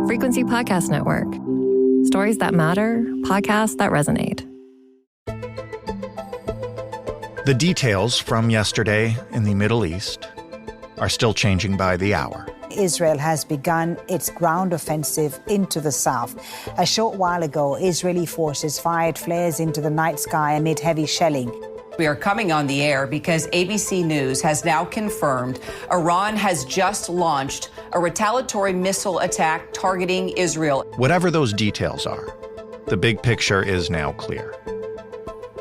Frequency Podcast Network. Stories that matter, podcasts that resonate. The details from yesterday in the Middle East are still changing by the hour. Israel has begun its ground offensive into the south. A short while ago, Israeli forces fired flares into the night sky amid heavy shelling. We are coming on the air because ABC News has now confirmed Iran has just launched a retaliatory missile attack targeting Israel. Whatever those details are, the big picture is now clear.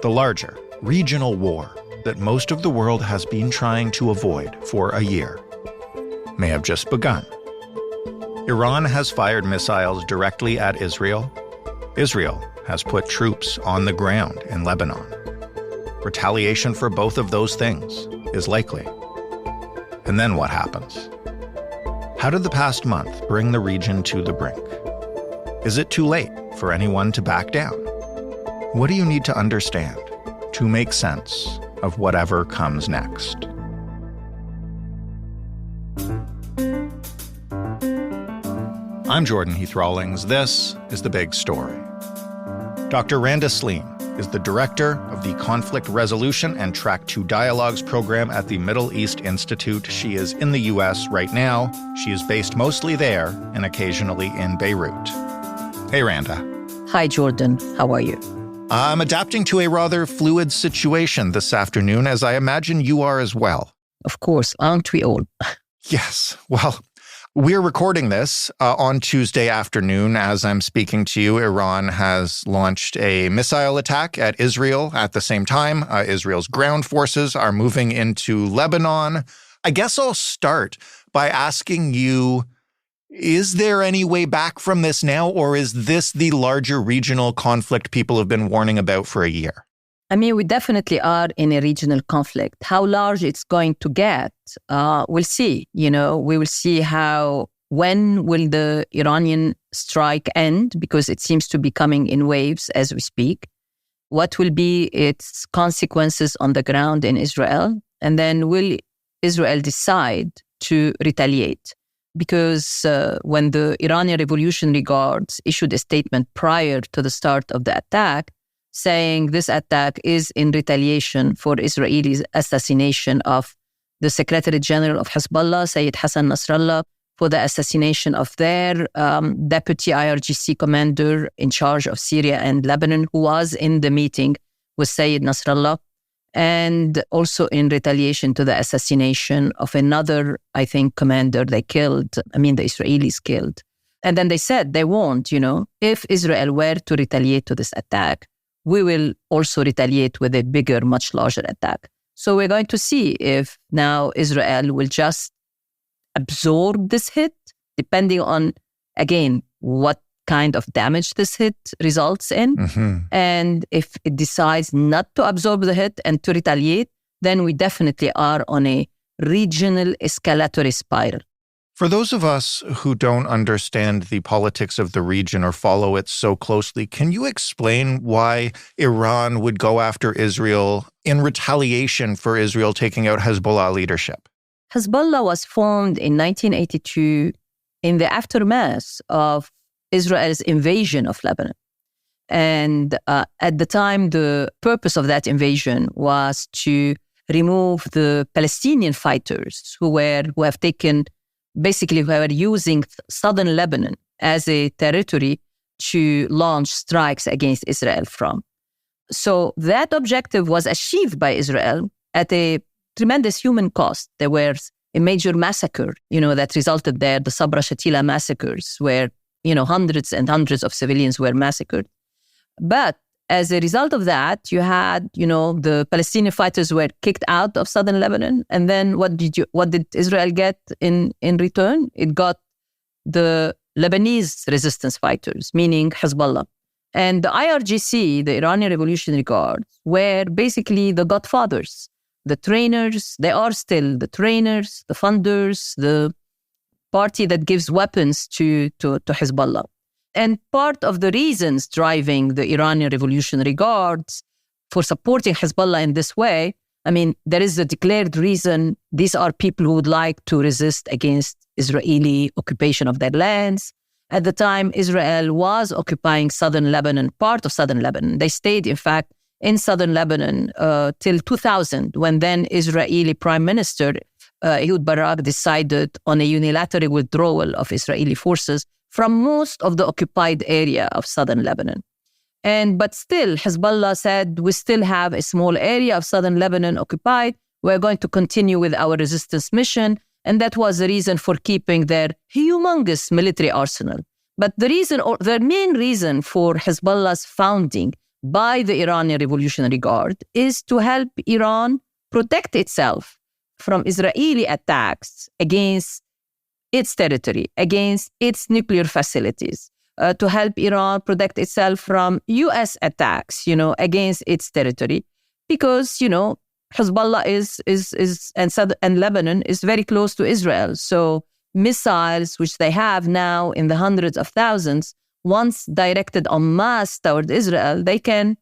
The larger, regional war that most of the world has been trying to avoid for a year may have just begun. Iran has fired missiles directly at Israel. Israel has put troops on the ground in Lebanon. Retaliation for both of those things is likely. And then what happens? How did the past month bring the region to the brink? Is it too late for anyone to back down? What do you need to understand to make sense of whatever comes next? I'm Jordan Heath Rawlings. This is The Big Story. Dr. Randa is the director of the Conflict Resolution and Track 2 Dialogues program at the Middle East Institute. She is in the U.S. right now. She is based mostly there and occasionally in Beirut. Hey, Randa. Hi, Jordan. How are you? I'm adapting to a rather fluid situation this afternoon, as I imagine you are as well. Of course, aren't we all? Yes. Well, we're recording this on Tuesday afternoon. As I'm speaking to you, Iran has launched a missile attack at Israel at the same time. Israel's ground forces are moving into Lebanon. I guess I'll start by asking you, is there any way back from this now, or is this the larger regional conflict people have been warning about for a year? I mean, we definitely are in a regional conflict. How large it's going to get, we'll see. We will see when will the Iranian strike end, because it seems to be coming in waves as we speak. What will be its consequences on the ground in Israel? And then will Israel decide to retaliate? Because when the Iranian Revolutionary Guards issued a statement prior to the start of the attack, saying this attack is in retaliation for Israel's assassination of the Secretary General of Hezbollah, Sayyid Hassan Nasrallah, for the assassination of their deputy IRGC commander in charge of Syria and Lebanon, who was in the meeting with Sayyid Nasrallah, and also in retaliation to the assassination of another, I think, commander the Israelis killed. And then they said they won't, if Israel were to retaliate to this attack, we will also retaliate with a bigger, much larger attack. So we're going to see if now Israel will just absorb this hit, depending on, again, what kind of damage this hit results in. Mm-hmm. And if it decides not to absorb the hit and to retaliate, then we definitely are on a regional escalatory spiral. For those of us who don't understand the politics of the region or follow it so closely, can you explain why Iran would go after Israel in retaliation for Israel taking out Hezbollah leadership? Hezbollah was formed in 1982 in the aftermath of Israel's invasion of Lebanon. And at the time, the purpose of that invasion was to remove the Palestinian fighters who were using southern Lebanon as a territory to launch strikes against Israel from. So that objective was achieved by Israel at a tremendous human cost. There was a major massacre, that resulted there, the Sabra Shatila massacres, where, hundreds and hundreds of civilians were massacred. But as a result of that, you had, the Palestinian fighters were kicked out of southern Lebanon. And then what did Israel get in return? It got the Lebanese resistance fighters, meaning Hezbollah. And the IRGC, the Iranian Revolutionary Guards, were basically the godfathers, the trainers. They are still the trainers, the funders, the party that gives weapons to Hezbollah. And part of the reasons driving the Iranian Revolutionary Guards for supporting Hezbollah in this way, there is a declared reason. These are people who would like to resist against Israeli occupation of their lands. At the time, Israel was occupying southern Lebanon, part of southern Lebanon. They stayed, in fact, in southern Lebanon till 2000, when then Israeli Prime Minister Ehud Barak decided on a unilateral withdrawal of Israeli forces from most of the occupied area of southern Lebanon. But still, Hezbollah said, we still have a small area of southern Lebanon occupied. We're going to continue with our resistance mission. And that was the reason for keeping their humongous military arsenal. But the main reason for Hezbollah's founding by the Iranian Revolutionary Guard is to help Iran protect itself from Israeli attacks against its territory, against its nuclear facilities, to help Iran protect itself from U.S. attacks, against its territory, because, Hezbollah and Lebanon is very close to Israel. So missiles, which they have now in the hundreds of thousands, once directed en masse toward Israel, they can,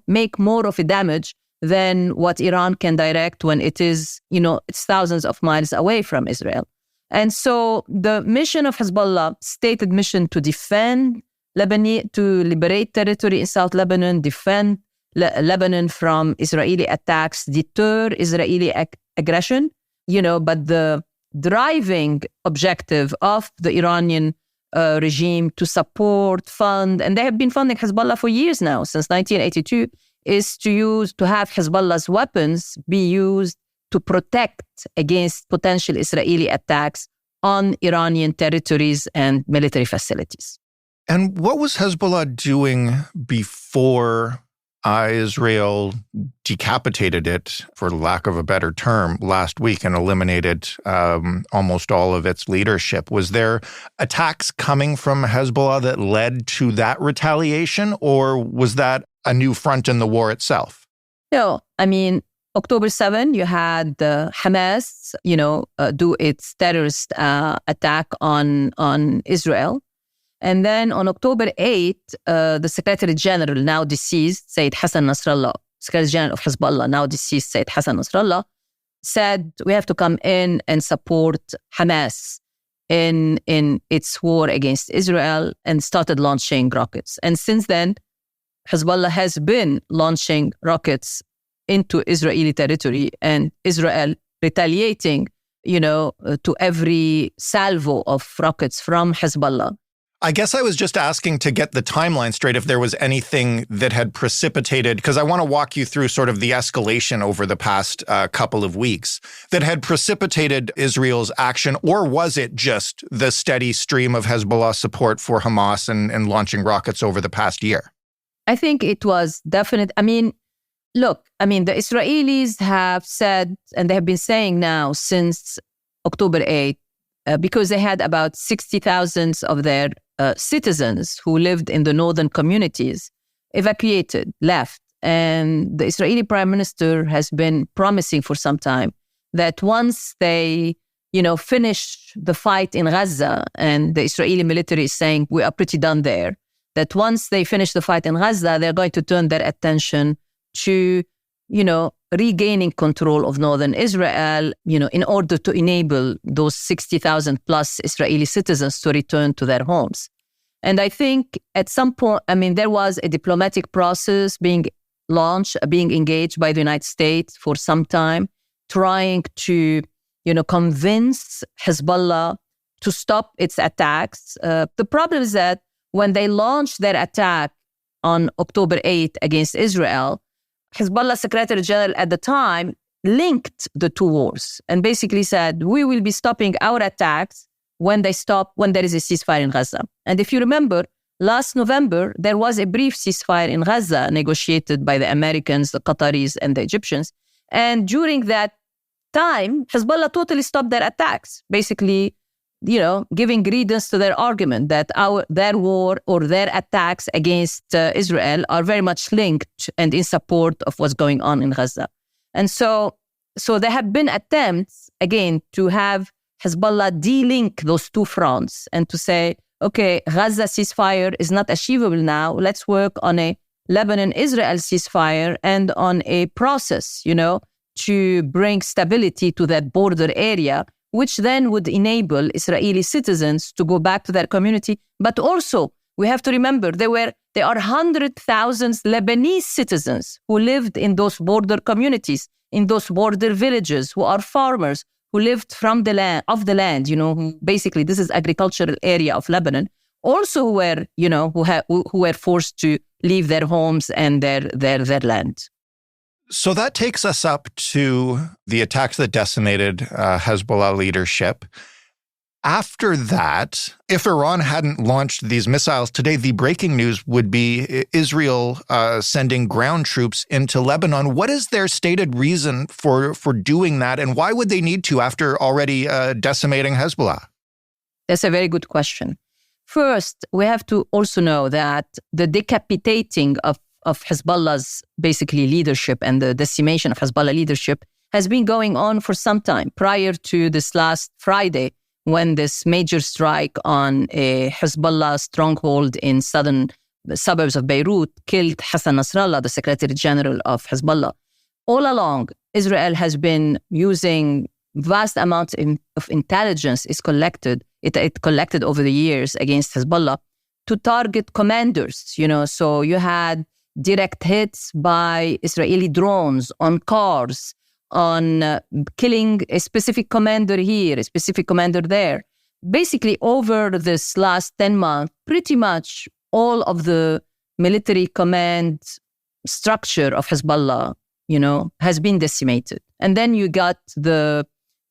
make more of a damage than what Iran can direct when it is, it's thousands of miles away from Israel. And so the mission of Hezbollah, stated mission to defend Lebanon, to liberate territory in South Lebanon, defend Lebanon from Israeli attacks, deter Israeli aggression, but the driving objective of the Iranian regime to support, fund, and they have been funding Hezbollah for years now, since 1982, is to have Hezbollah's weapons be used to protect against potential Israeli attacks on Iranian territories and military facilities. And what was Hezbollah doing before Israel decapitated it, for lack of a better term, last week and eliminated almost all of its leadership? Was there attacks coming from Hezbollah that led to that retaliation, or was that a new front in the war itself? No, October 7, you had Hamas, do its terrorist attack on Israel. And then on October 8, the Secretary General, now deceased, Sayyid Hassan Nasrallah, Secretary General of Hezbollah, now deceased Sayyid Hassan Nasrallah, said we have to come in and support Hamas in its war against Israel, and started launching rockets. And since then, Hezbollah has been launching rockets into Israeli territory, and Israel retaliating, to every salvo of rockets from Hezbollah. I guess I was just asking to get the timeline straight, if there was anything that had precipitated, because I want to walk you through sort of the escalation over the past couple of weeks that had precipitated Israel's action, or was it just the steady stream of Hezbollah support for Hamas and launching rockets over the past year? I think it was definite. Look, the Israelis have said, and they have been saying now since October 8, because they had about 60,000 of their citizens who lived in the northern communities evacuated, left. And the Israeli Prime Minister has been promising for some time that once they, finish the fight in Gaza, and the Israeli military is saying we are pretty done there, that once they finish the fight in Gaza, they're going to turn their attention to, regaining control of northern Israel, in order to enable those 60,000 plus Israeli citizens to return to their homes. And I think at some point, there was a diplomatic process being launched, being engaged by the United States for some time, trying to, convince Hezbollah to stop its attacks. The problem is that when they launched their attack on October 8 against Israel, Hezbollah Secretary General at the time linked the two wars and basically said, we will be stopping our attacks when there is a ceasefire in Gaza. And if you remember, last November, there was a brief ceasefire in Gaza negotiated by the Americans, the Qataris, and the Egyptians. And during that time, Hezbollah totally stopped their attacks, basically, giving credence to their argument that their war or their attacks against Israel are very much linked and in support of what's going on in Gaza. And so there have been attempts, again, to have Hezbollah de-link those two fronts and to say, okay, Gaza ceasefire is not achievable now. Let's work on a Lebanon-Israel ceasefire and on a process, to bring stability to that border area which then would enable Israeli citizens to go back to their community. But also, we have to remember, there are 100,000 Lebanese citizens who lived in those border communities, in those border villages, who are farmers, who lived from the land, who basically this is agricultural area of Lebanon, also who were forced to leave their homes and their land. So that takes us up to the attacks that decimated Hezbollah leadership. After that, if Iran hadn't launched these missiles today, the breaking news would be Israel sending ground troops into Lebanon. What is their stated reason for doing that, and why would they need to after already decimating Hezbollah? That's a very good question. First, we have to also know that the decapitating of Hezbollah's basically leadership and the decimation of Hezbollah leadership has been going on for some time, prior to this last Friday, when this major strike on a Hezbollah stronghold in southern suburbs of Beirut killed Hassan Nasrallah, the Secretary General of Hezbollah. All along, Israel has been using vast amounts of intelligence it collected over the years against Hezbollah to target commanders. So you had direct hits by Israeli drones on cars, on killing a specific commander here, a specific commander there. Basically, over this last 10 months, pretty much all of the military command structure of Hezbollah, has been decimated. And then you got the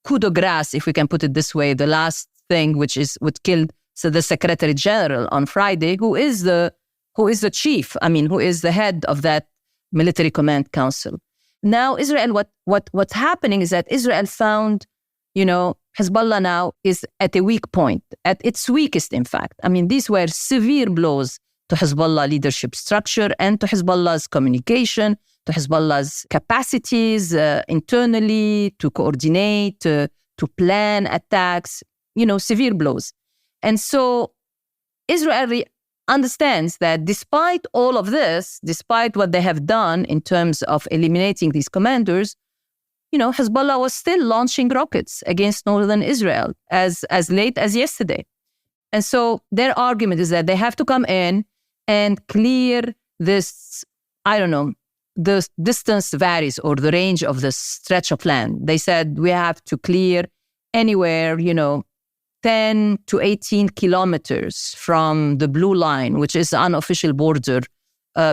coup de grace, if we can put it this way, the last thing, which killed the Secretary General on Friday, who is the chief, who is the head of that military command council. Now, Israel, what's happening is that Israel found, Hezbollah now is at a weak point, at its weakest, in fact. These were severe blows to Hezbollah leadership structure and to Hezbollah's communication, to Hezbollah's capacities internally to coordinate, to plan attacks, severe blows. And so Israel understands that despite all of this, despite what they have done in terms of eliminating these commanders, Hezbollah was still launching rockets against northern Israel as late as yesterday. And so their argument is that they have to come in and clear this, the distance varies, or the range of the stretch of land. They said we have to clear anywhere, 10 to 18 kilometers from the blue line, which is the unofficial border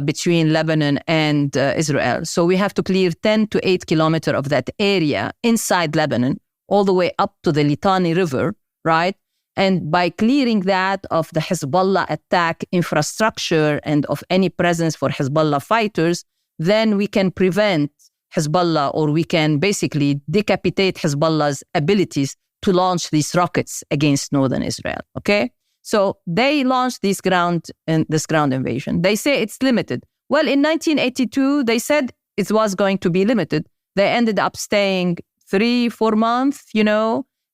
between Lebanon and Israel. So we have to clear 10 to 8 kilometers of that area inside Lebanon, all the way up to the Litani River, right? And by clearing that of the Hezbollah attack infrastructure and of any presence for Hezbollah fighters, then we can prevent Hezbollah, or we can basically decapitate Hezbollah's abilities to launch these rockets against northern Israel, okay? So they launched this ground invasion. They say it's limited. Well, in 1982, they said it was going to be limited. They ended up staying 3-4 months,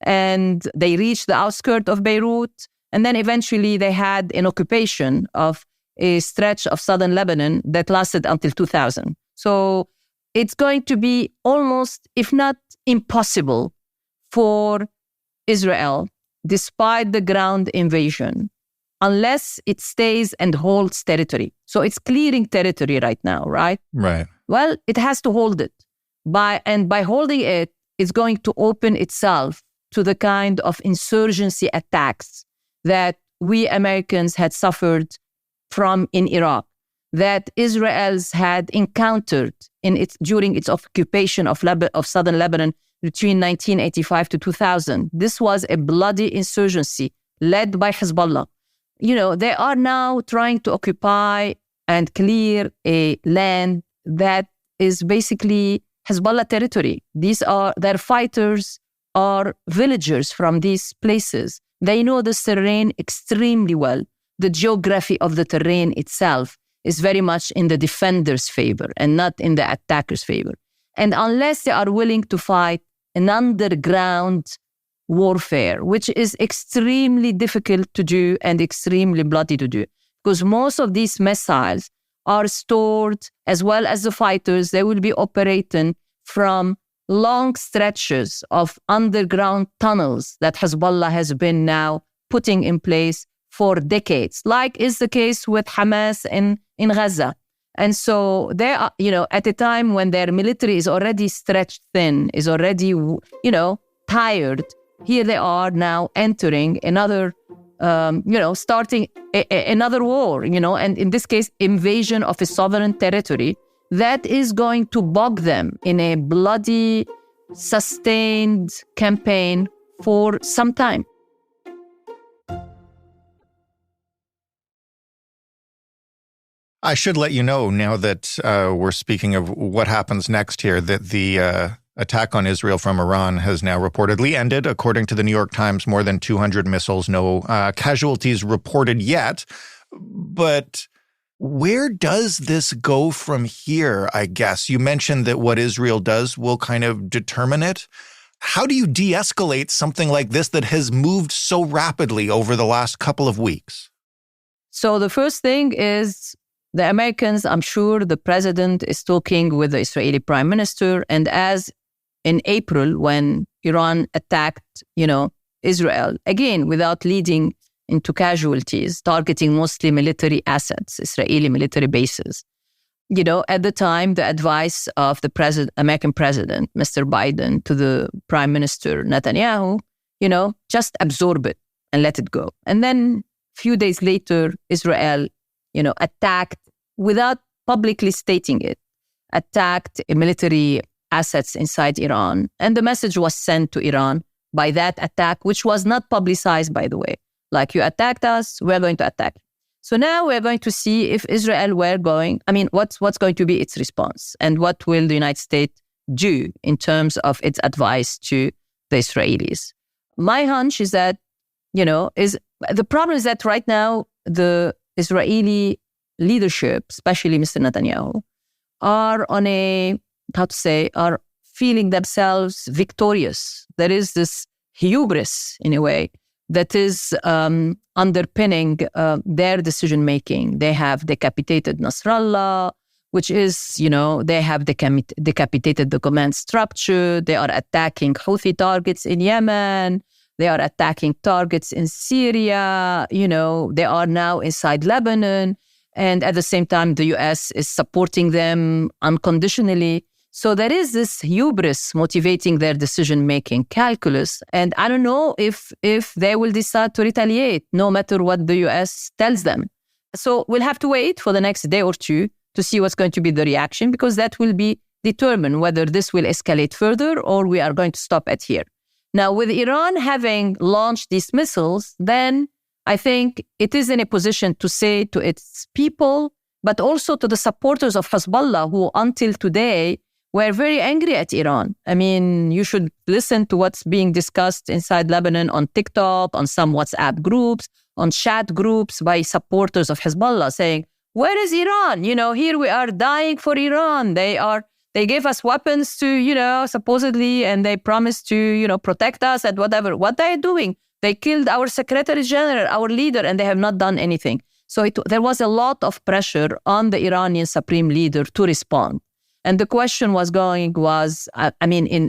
and they reached the outskirts of Beirut. And then eventually they had an occupation of a stretch of southern Lebanon that lasted until 2000. So it's going to be almost, if not impossible, for Israel, despite the ground invasion, unless it stays and holds territory. So it's clearing territory right now, right? Right. Well, it has to hold it. By holding it, it's going to open itself to the kind of insurgency attacks that we Americans had suffered from in Iraq, that Israel's had encountered during its occupation of southern Lebanon between 1985 to 2000. This was a bloody insurgency led by Hezbollah. They are now trying to occupy and clear a land that is basically Hezbollah territory. Their fighters are villagers from these places. They know this terrain extremely well. The geography of the terrain itself is very much in the defender's favor and not in the attacker's favor. And unless they are willing to fight an underground warfare, which is extremely difficult to do and extremely bloody to do, because most of these missiles are stored, as well as the fighters, they will be operating from long stretches of underground tunnels that Hezbollah has been now putting in place for decades, like is the case with Hamas in Gaza. And so they are, at a time when their military is already stretched thin, is already, tired, here they are now entering another, starting another war, and in this case, invasion of a sovereign territory that is going to bog them in a bloody, sustained campaign for some time. I should let you know, now that we're speaking of what happens next here, that the attack on Israel from Iran has now reportedly ended. According to the New York Times, more than 200 missiles, no casualties reported yet. But where does this go from here, I guess? You mentioned that what Israel does will kind of determine it. How do you de-escalate something like this that has moved so rapidly over the last couple of weeks? So the first thing is, the Americans, I'm sure the president is talking with the Israeli prime minister. And as in April, when Iran attacked, Israel, again, without leading into casualties, targeting mostly military assets, Israeli military bases. At the time, the advice of the American president, Mr. Biden, to the prime minister, Netanyahu, just absorb it and let it go. And then a few days later, Israel attacked, without publicly stating it, attacked military assets inside Iran. And the message was sent to Iran by that attack, which was not publicized, by the way. Like, you attacked us, we're going to attack. So now we're going to see if Israel what's going to be its response, and what will the United States do in terms of its advice to the Israelis. My hunch is that, the problem is that right now, the Israeli leadership, especially Mr. Netanyahu, are are feeling themselves victorious. There is this hubris, in a way, that is underpinning their decision-making. They have decapitated Nasrallah, which is, they have decapitated the command structure. They are attacking Houthi targets in Yemen. They are attacking targets in Syria. They are now inside Lebanon. And at the same time, the US is supporting them unconditionally. So there is this hubris motivating their decision-making calculus. And I don't know if they will decide to retaliate, no matter what the US tells them. So we'll have to wait for the next day or two to see what's going to be the reaction, because that will determine whether this will escalate further or we are going to stop at here. Now, with Iran having launched these missiles, then I think it is in a position to say to its people, but also to the supporters of Hezbollah, who until today were very angry at Iran. You should listen to what's being discussed inside Lebanon on TikTok, on some WhatsApp groups, on chat groups by supporters of Hezbollah saying, where is Iran? Here we are dying for Iran. They gave us weapons to, supposedly, and they promised to, protect us and whatever. What are they doing? They killed our Secretary General, our leader, and they have not done anything. So there was a lot of pressure on the Iranian supreme leader to respond. And the question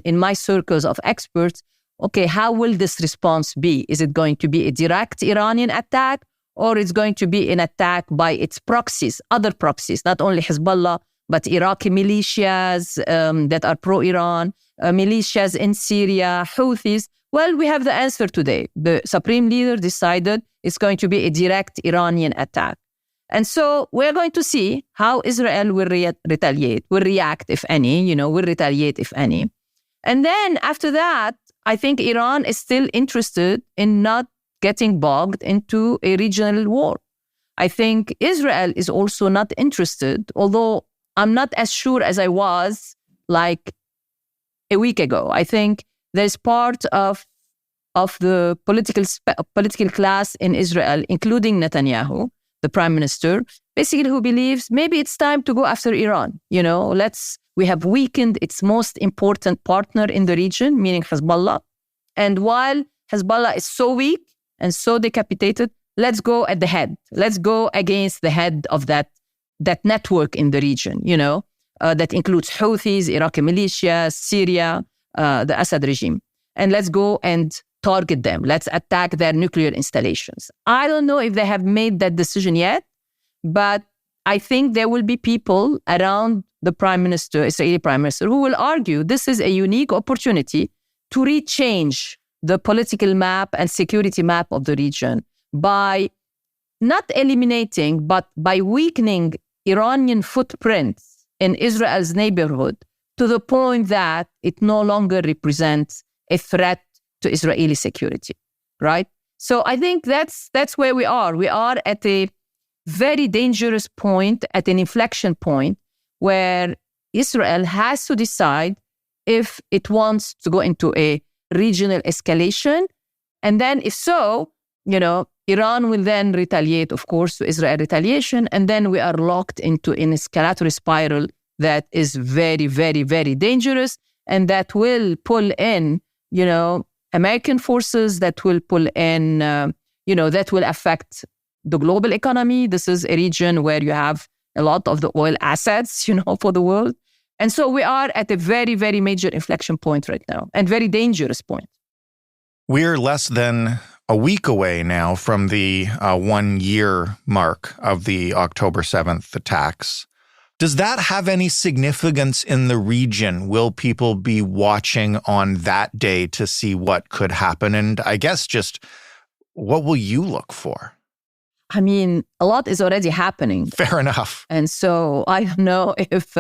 in my circles of experts, okay, how will this response be? Is it going to be a direct Iranian attack, or it's going to be an attack by its proxies, other proxies, not only Hezbollah, but Iraqi militias that are pro-Iran, militias in Syria, Houthis? Well, we have the answer today. The supreme leader decided it's going to be a direct Iranian attack. And so we're going to see how Israel will retaliate, will react, if any, will retaliate, if any. And then after that, I think Iran is still interested in not getting bogged into a regional war. I think Israel is also not interested, although I'm not as sure as I was like a week ago. I think there's part of the political class in Israel, including Netanyahu, the prime minister, basically who believes maybe it's time to go after Iran. We have weakened its most important partner in the region, meaning Hezbollah. And while Hezbollah is so weak and so decapitated, let's go at the head. Let's go against the head of that network in the region, that includes Houthis, Iraqi militias, Syria. the Assad regime. And let's go and target them. Let's attack their nuclear installations. I don't know if they have made that decision yet, but I think there will be people around the Israeli prime minister, who will argue this is a unique opportunity to rechange the political map and security map of the region by not eliminating, but by weakening Iranian footprints in Israel's neighborhood to the point that it no longer represents a threat to Israeli security, right? So I think that's where we are. We are at a very dangerous point, at an inflection point, where Israel has to decide if it wants to go into a regional escalation. And then if so, Iran will then retaliate, of course, to Israel retaliation. And then we are locked into an escalatory spiral that is very, very, very dangerous, and that will pull in, American forces, that will pull in, that will affect the global economy. This is a region where you have a lot of the oil assets, for the world. And so we are at a very, very major inflection point right now, and very dangerous point. We're less than a week away now from the 1-year mark of the October 7th attacks. Does that have any significance in the region? Will people be watching on that day to see what could happen? And I guess just what will you look for? I mean, a lot is already happening. Fair enough. And so I don't know if,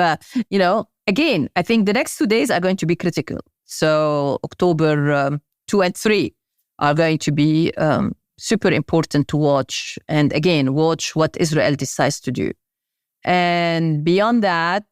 again, I think the next 2 days are going to be critical. So October 2 and 3 are going to be super important to watch. And again, watch what Israel decides to do. And beyond that,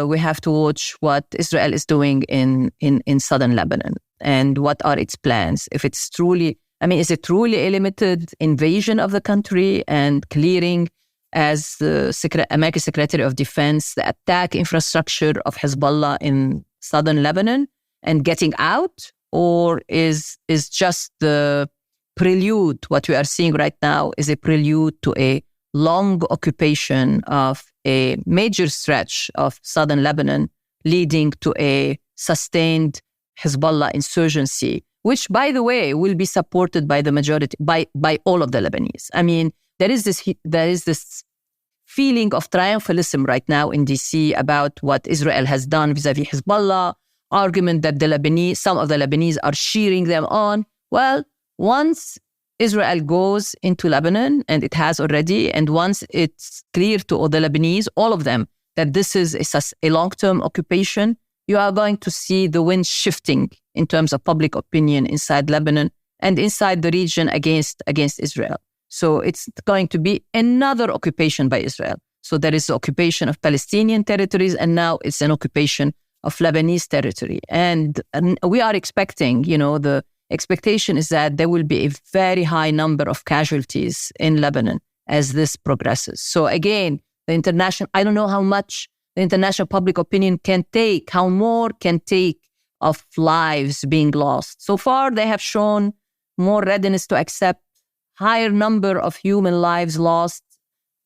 we have to watch what Israel is doing in southern Lebanon and what are its plans. If it's truly, is it truly a limited invasion of the country and clearing, as the American Secretary of Defense, the attack infrastructure of Hezbollah in southern Lebanon and getting out? Or is just the prelude, what we are seeing right now is a prelude to a long occupation of a major stretch of southern Lebanon, leading to a sustained Hezbollah insurgency, which, by the way, will be supported by the majority, by all of the Lebanese. There is this feeling of triumphalism right now in DC about what Israel has done vis-a-vis Hezbollah, argument that some of the Lebanese are cheering them on. Well, once Israel goes into Lebanon, and it has already, and once it's clear to all the Lebanese, all of them, that this is a long-term occupation, you are going to see the wind shifting in terms of public opinion inside Lebanon and inside the region against Israel. So it's going to be another occupation by Israel. So there is the occupation of Palestinian territories, and now it's an occupation of Lebanese territory. And we are expecting, the expectation is that there will be a very high number of casualties in Lebanon as this progresses. So again, I don't know how much the international public opinion can take, how more can take of lives being lost. So far, they have shown more readiness to accept higher number of human lives lost,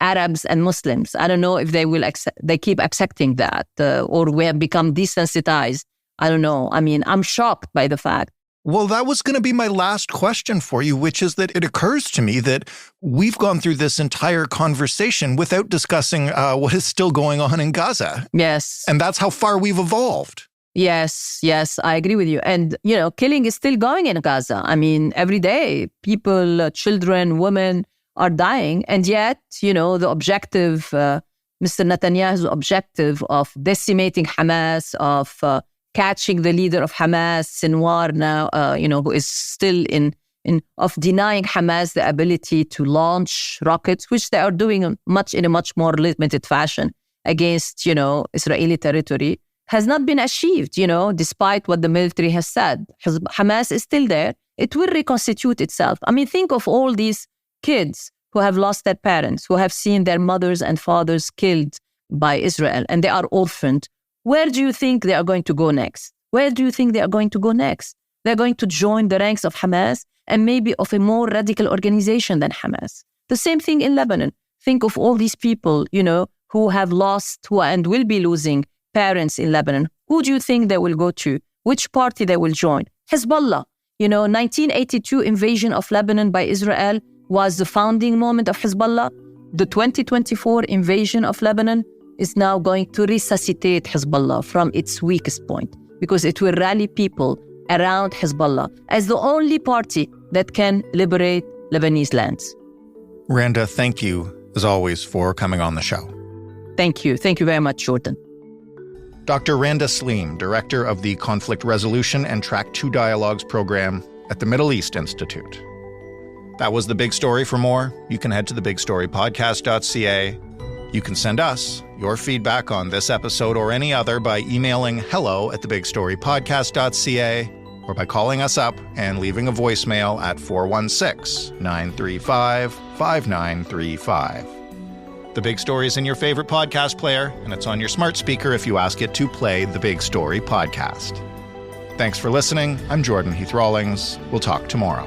Arabs and Muslims. I don't know if they keep accepting that, or we have become desensitized. I don't know. I'm shocked by the fact. Well, that was going to be my last question for you, which is that it occurs to me that we've gone through this entire conversation without discussing what is still going on in Gaza. Yes. And that's how far we've evolved. Yes, I agree with you. And, killing is still going in Gaza. Every day, people, children, women are dying. And yet, the objective, Mr. Netanyahu's objective of decimating Hamas, of catching the leader of Hamas, Sinwar now, who is still of denying Hamas the ability to launch rockets, which they are doing in a much more limited fashion against, Israeli territory, has not been achieved, despite what the military has said. Hamas is still there. It will reconstitute itself. Think of all these kids who have lost their parents, who have seen their mothers and fathers killed by Israel, and they are orphaned. Where do you think they are going to go next? They're going to join the ranks of Hamas and maybe of a more radical organization than Hamas. The same thing in Lebanon. Think of all these people, who have lost and will be losing parents in Lebanon. Who do you think they will go to? which party they will join. Hezbollah, 1982 invasion of Lebanon by Israel was the founding moment of Hezbollah. The 2024 invasion of Lebanon is now going to resuscitate Hezbollah from its weakest point because it will rally people around Hezbollah as the only party that can liberate Lebanese lands. Randa, thank you, as always, for coming on the show. Thank you. Thank you very much, Jordan. Dr. Randa Saleem, director of the Conflict Resolution and Track 2 Dialogues program at the Middle East Institute. That was The Big Story. For more, you can head to thebigstorypodcast.ca. You can send us your feedback on this episode or any other by emailing hello@thebigstorypodcast.ca or by calling us up and leaving a voicemail at 416-935-5935. The Big Story is in your favorite podcast player, and it's on your smart speaker if you ask it to play The Big Story podcast. Thanks for listening. I'm Jordan Heath Rawlings. We'll talk tomorrow.